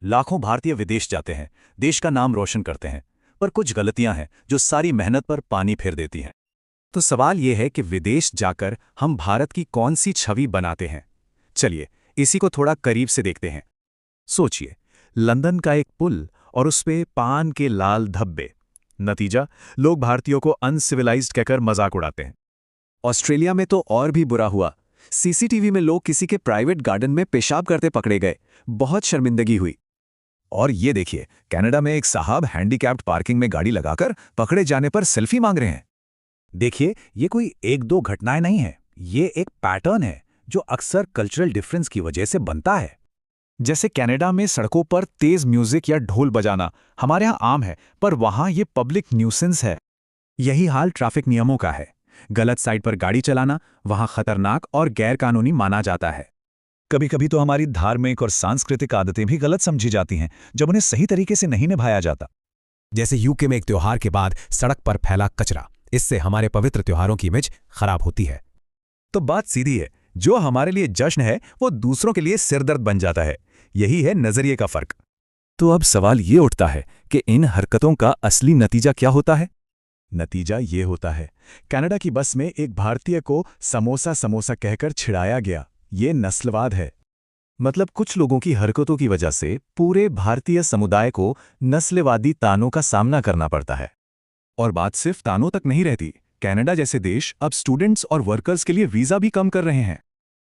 लाखों भारतीय विदेश जाते हैं, देश का नाम रोशन करते हैं, पर कुछ गलतियां हैं जो सारी मेहनत पर पानी फेर देती हैं। तो सवाल यह है कि विदेश जाकर हम भारत की कौन सी छवि बनाते हैं। चलिए इसी को थोड़ा करीब से देखते हैं। सोचिए, लंदन का एक पुल और उस पे पान के लाल धब्बे। नतीजा, लोग भारतीयों को अनसिविलाइज्ड कहकर मजाक उड़ाते हैं। ऑस्ट्रेलिया में तो और भी बुरा हुआ। सीसीटीवी में लोग किसी के प्राइवेट गार्डन में पेशाब करते पकड़े गए। बहुत शर्मिंदगी हुई। और ये देखिए, कनाडा में एक साहब हैंडीकैप्ड पार्किंग में गाड़ी लगाकर पकड़े जाने पर सेल्फी मांग रहे हैं। देखिए, ये कोई एक दो घटनाएं नहीं है, ये एक पैटर्न है जो अक्सर कल्चरल डिफरेंस की वजह से बनता है। जैसे कनाडा में सड़कों पर तेज म्यूजिक या ढोल बजाना हमारे यहाँ आम है, पर वहाँ ये पब्लिक न्यूसेंस है। यही हाल ट्रैफिक नियमों का है। गलत साइड पर गाड़ी चलाना वहाँ खतरनाक और गैरकानूनी माना जाता है। कभी कभी तो हमारी धार्मिक और सांस्कृतिक आदतें भी गलत समझी जाती हैं जब उन्हें सही तरीके से नहीं निभाया जाता। जैसे यूके में एक त्योहार के बाद सड़क पर फैला कचरा, इससे हमारे पवित्र त्योहारों की इमेज खराब होती है। तो बात सीधी है, जो हमारे लिए जश्न है वो दूसरों के लिए सिरदर्द बन जाता है। यही है नजरिए का फर्क। तो अब सवाल ये उठता है कि इन हरकतों का असली नतीजा क्या होता है। नतीजा ये होता है, कनाडा की बस में एक भारतीय को समोसा समोसा कहकर छिड़ाया गया। ये नस्लवाद है। मतलब कुछ लोगों की हरकतों की वजह से पूरे भारतीय समुदाय को नस्लवादी तानों का सामना करना पड़ता है। और बात सिर्फ तानों तक नहीं रहती। कनाडा जैसे देश अब स्टूडेंट्स और वर्कर्स के लिए वीजा भी कम कर रहे हैं।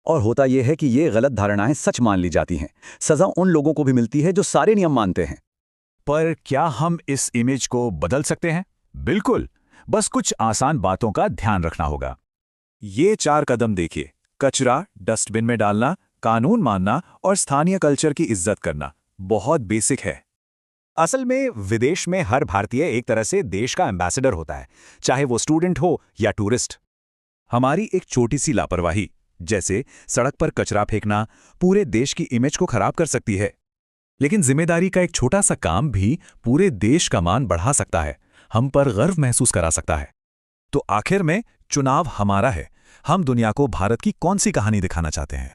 और होता यह है कि ये गलत धारणाएं सच मान ली जाती हैं। सजा उन लोगों को भी मिलती है जो सारे नियम मानते हैं। पर क्या हम इस इमेज को बदल सकते हैं? बिल्कुल, बस कुछ आसान बातों का ध्यान रखना होगा। ये 4 कदम देखिए: कचरा डस्टबिन में डालना, कानून मानना और स्थानीय कल्चर की इज्जत करना। बहुत बेसिक है। असल में विदेश में हर भारतीय एक तरह से देश का एम्बेसडर होता है, चाहे वो स्टूडेंट हो या टूरिस्ट। हमारी एक छोटी सी लापरवाही, जैसे सड़क पर कचरा फेंकना, पूरे देश की इमेज को खराब कर सकती है। लेकिन जिम्मेदारी का एक छोटा सा काम भी पूरे देश का मान बढ़ा सकता है, हम पर गर्व महसूस करा सकता है। तो आखिर में चुनाव हमारा है। हम दुनिया को भारत की कौन सी कहानी दिखाना चाहते हैं?